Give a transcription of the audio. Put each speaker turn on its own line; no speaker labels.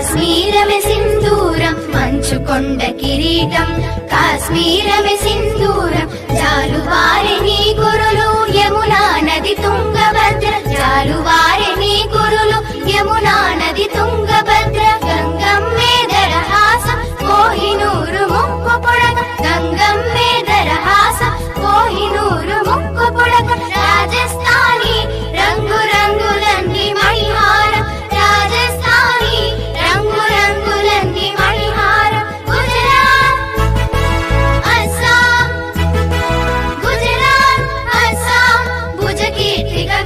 కాశ్మీరమే సింధూరం మంచుకొండ కిరీటం కాశ్మీరమే సింధూరం జాలువారె నీ కురులు యమునా నది తుంగభద్ర జాలువారె నీ కురులు యమునా నది తుంగభద్ర గంగమ్మే దరహాసం కోహినూరు ముక్కు పొడక గంగమ్మే దరహాసం కోహినూరు ముక్కు పొడక రాజస్థానీ రంగు రంగులన్నీ మణిహారం రాజస్థానీ రంగు రంగులన్నీ మణిహారం గుజరాత్ అస్సాం భుజకీర్తిగా